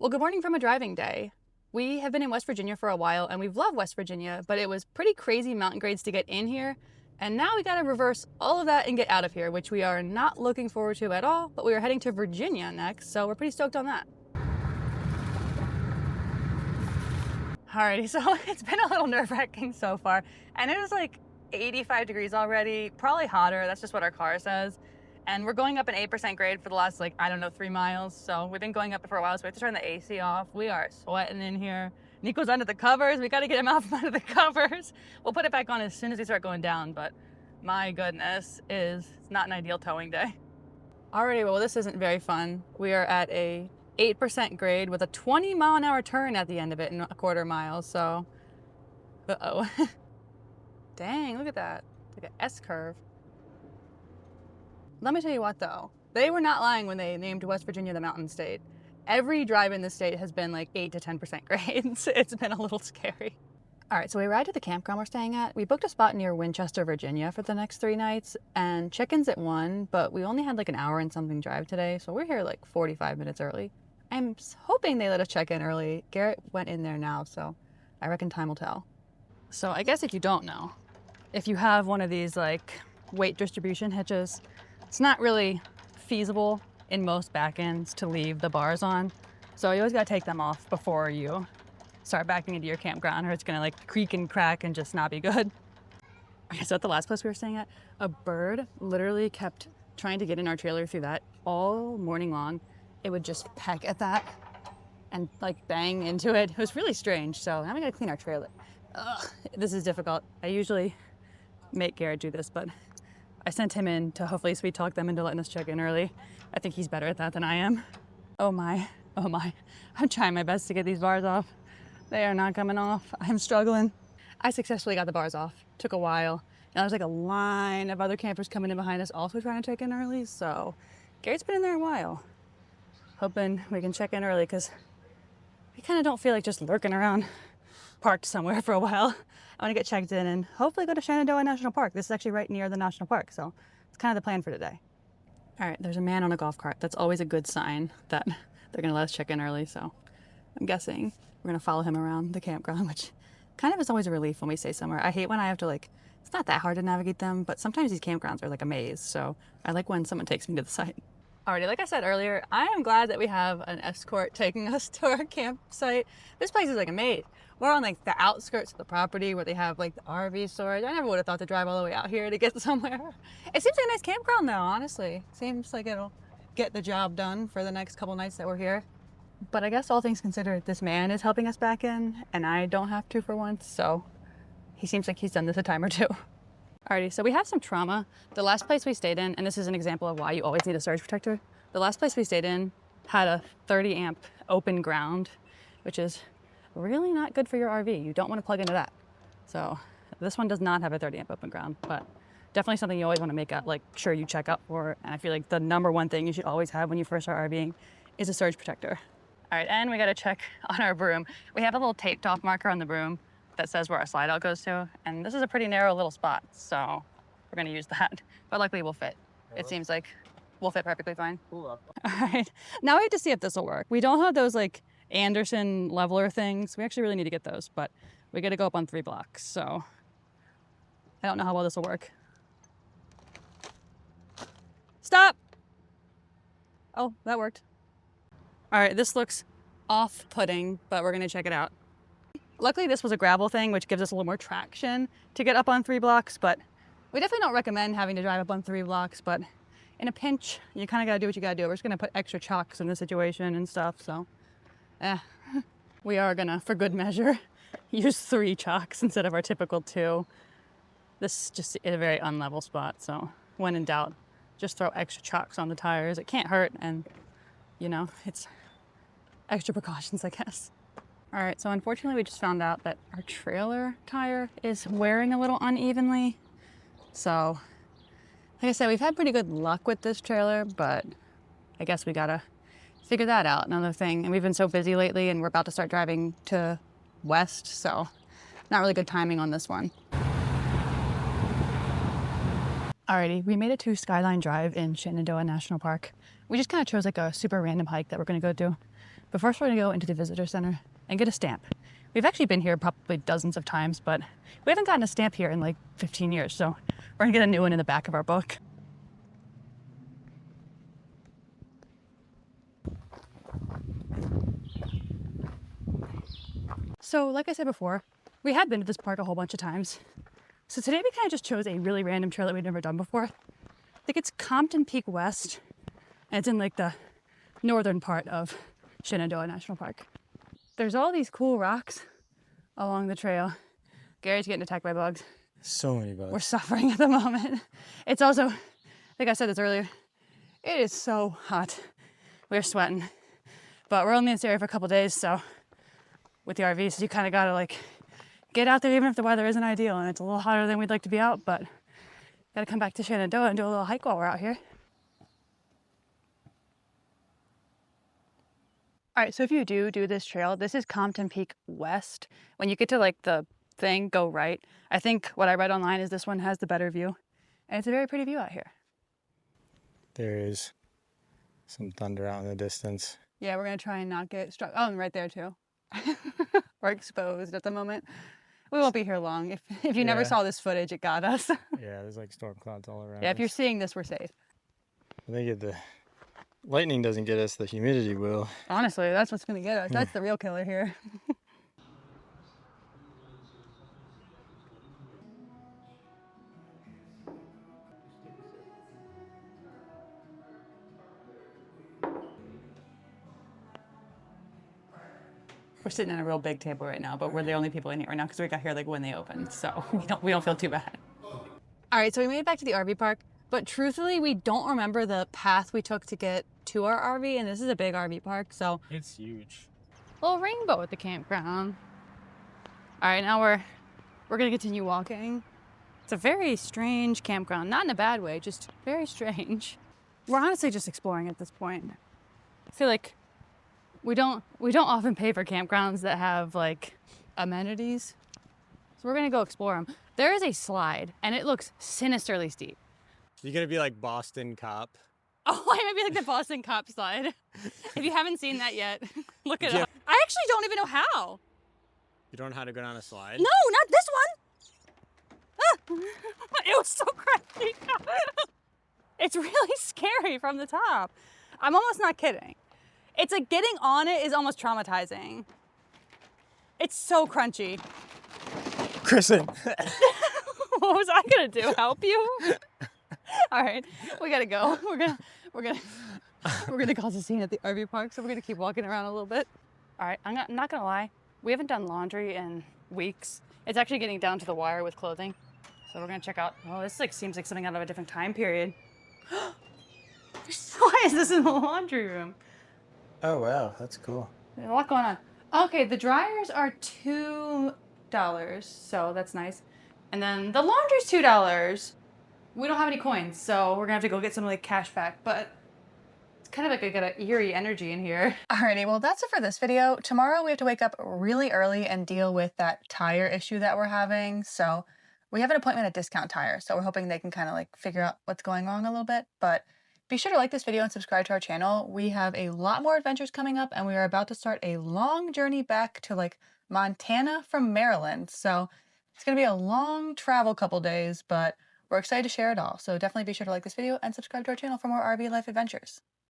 Well, good morning from a driving day. We have been in West Virginia for a while and we've loved West Virginia, but it was pretty crazy mountain grades to get in here. And now we got to reverse all of that and get out of here, which we are not looking forward to at all, but we are heading to Virginia next, so we're pretty stoked on that. Alrighty, so it's been a little nerve-wracking so far, and it was like 85 degrees already, probably hotter, that's just what our car says. And we're going up an 8% grade for the last, like, I don't know, 3 miles. So we've been going up for a while, so we have to turn the AC off. We are sweating in here. Nico's under the covers. We got to get him out from under the covers. We'll put it back on as soon as we start going down, but my goodness, it's not an ideal towing day. Alrighty, well, this isn't very fun. We are at a 8% grade with a 20-mile-an-hour turn at the end of it in a quarter mile, so uh-oh. Dang, look at that. It's like an S-curve. Let me tell you what, though. They were not lying when they named West Virginia the Mountain State. Every drive in the state has been like 8 to 10% grades. It's been a little scary. All right, so we arrived at the campground we're staying at. We booked a spot near Winchester, Virginia for the next 3 nights, and check-in's at 1, but we only had like an hour and something drive today, so we're here like 45 minutes early. I'm hoping they let us check in early. Garrett went in there now, so I reckon time will tell. So I guess if you don't know, if you have one of these like weight distribution hitches, it's not really feasible in most back ends to leave the bars on. So you always gotta take them off before you start backing into your campground, or it's gonna like creak and crack and just not be good. Okay, so at the last place we were staying at, a bird literally kept trying to get in our trailer through that all morning long. It would just peck at that and like bang into it. It was really strange. So now we gotta clean our trailer. Ugh, this is difficult. I usually make Garrett do this, but I sent him in to hopefully sweet talk them into letting us check in early. I think he's better at that than I am. Oh my, oh my. I'm trying my best to get these bars off. They are not coming off. I'm struggling. I successfully got the bars off. Took a while. And there's like a line of other campers coming in behind us also trying to check in early. So Garrett's been in there a while. Hoping we can check in early because we kind of don't feel like just lurking around parked somewhere for a while. I want to get checked in and hopefully go to Shenandoah National Park. This is actually right near the national park, so it's kind of the plan for today. All right, there's a man on a golf cart. That's always a good sign that they're going to let us check in early, so I'm guessing we're going to follow him around the campground, which kind of is always a relief when we stay somewhere. I hate when I have to like, it's not that hard to navigate them, but sometimes these campgrounds are like a maze, so I like when someone takes me to the site. Alrighty, like I said earlier, I am glad that we have an escort taking us to our campsite. This place is like a maze. We're on like the outskirts of the property where they have like the RV storage. I never would have thought to drive all the way out here to get somewhere. It seems like a nice campground though, honestly. Seems like it'll get the job done for the next couple nights that we're here. But I guess all things considered, this man is helping us back in and I don't have to for once, so he seems like he's done this a time or two. Alrighty, so we have some trauma. The last place we stayed in, and this is an example of why you always need a surge protector. The last place we stayed in had a 30 amp open ground, which is really not good for your RV. You don't want to plug into that. So this one does not have a 30 amp open ground, but definitely something you always want to make up, like sure you check out for. And I feel like the number one thing you should always have when you first start RVing is a surge protector. All right, and we got to check on our broom. We have a little taped off marker on the broom that says where our slide out goes to. And this is a pretty narrow little spot, so we're gonna use that. But luckily we'll fit. It seems like we'll fit perfectly fine. All right, now we have to see if this will work. We don't have those like Anderson leveler things. We actually really need to get those, but we got to go up on 3 blocks. So I don't know how well this will work. Stop. Oh, that worked. All right, this looks off-putting, but we're gonna check it out. Luckily, this was a gravel thing, which gives us a little more traction to get up on 3 blocks, but we definitely don't recommend having to drive up on 3 blocks, but in a pinch, you kind of got to do what you got to do. We're just going to put extra chocks in the situation and stuff, so we are going to, for good measure, use 3 chocks instead of our typical 2. This just is a very unlevel spot, so when in doubt, just throw extra chocks on the tires. It can't hurt, and, you know, it's extra precautions, I guess. All right, so unfortunately we just found out that our trailer tire is wearing a little unevenly. So, like I said, we've had pretty good luck with this trailer, but I guess we gotta figure that out. Another thing, and we've been so busy lately and we're about to start driving to west, so not really good timing on this one. Alrighty, we made it to Skyline Drive in Shenandoah National Park. We just kind of chose like a super random hike that we're gonna go do But first we're gonna go into the visitor center and get a stamp. We've actually been here probably dozens of times, but we haven't gotten a stamp here in like 15 years, so we're gonna get a new one in the back of our book. So like I said before, we have been to this park a whole bunch of times. So today we kind of just chose a really random trail that we've never done before. I think it's Compton Peak West, and it's in like the northern part of Shenandoah National Park. There's all these cool rocks along the trail. Gary's getting attacked by bugs. So many bugs. We're suffering at the moment. It's also, I think I said this earlier, it is so hot. We're sweating. But we're only in this area for a couple days, so with the RV, so you kind of gotta like get out there even if the weather isn't ideal and it's a little hotter than we'd like to be out, but gotta come back to Shenandoah and do a little hike while we're out here. All right, so if you do this trail, this is Compton Peak West. When you get to like the thing, go right. I think what I read online is this one has the better view, and it's a very pretty view out here. There is some thunder out in the distance. Yeah, we're gonna try and not get struck. Oh, and right there too. We're exposed at the moment. We won't be here long. If you never saw this footage, it got us. Yeah, there's like storm clouds all around. Yeah, if us. you're seeing this, we're safe. I think if the lightning doesn't get us, the humidity will. Honestly, that's what's gonna get us. That's the real killer here. We're sitting at a real big table right now, but we're the only people in here right now because we got here like when they opened, so we don't feel too bad. All right, so we made it back to the RV park, but truthfully, we don't remember the path we took to get to our RV, and this is a big RV park, so It's huge. little rainbow at the campground. All right, now we're gonna continue walking. It's a very strange campground, not in a bad way, just very strange. We're honestly just exploring at this point. I feel like we don't often pay for campgrounds that have like amenities, so we're gonna go explore them. There is a slide, and it looks sinisterly steep. You're gonna be like Boston Cop. Oh, I might be like the Boston Cop slide. If you haven't seen that yet, look it up. I actually don't even know how. You don't know how to go down a slide? No, not this one. Ah! It was so crazy. It's really scary from the top. I'm almost not kidding. It's like getting on it is almost traumatizing. It's so crunchy. Kristen! What was I gonna do? Help you? All right, we gotta go. We're gonna cause a scene at the RV park, so we're gonna keep walking around a little bit. All right, I'm not gonna lie. We haven't done laundry in weeks. It's actually getting down to the wire with clothing. So we're gonna check out, oh, this like seems like something out of a different time period. Why is this in the laundry room? Oh wow, that's cool. There's a lot going on. Okay, the dryers are $2, so that's nice. And then the laundry's $2. We don't have any coins, so we're gonna have to go get some like cash back, but it's kind of like I got an eerie energy in here. Alrighty, well that's it for this video. Tomorrow we have to wake up really early and deal with that tire issue that we're having. So we have an appointment at Discount Tire, so we're hoping they can kind of like figure out what's going wrong a little bit. But be sure to like this video and subscribe to our channel. We have a lot more adventures coming up, and we are about to start a long journey back to like Montana from Maryland. So it's gonna be a long travel couple days, but we're excited to share it all. So definitely be sure to like this video and subscribe to our channel for more RV life adventures.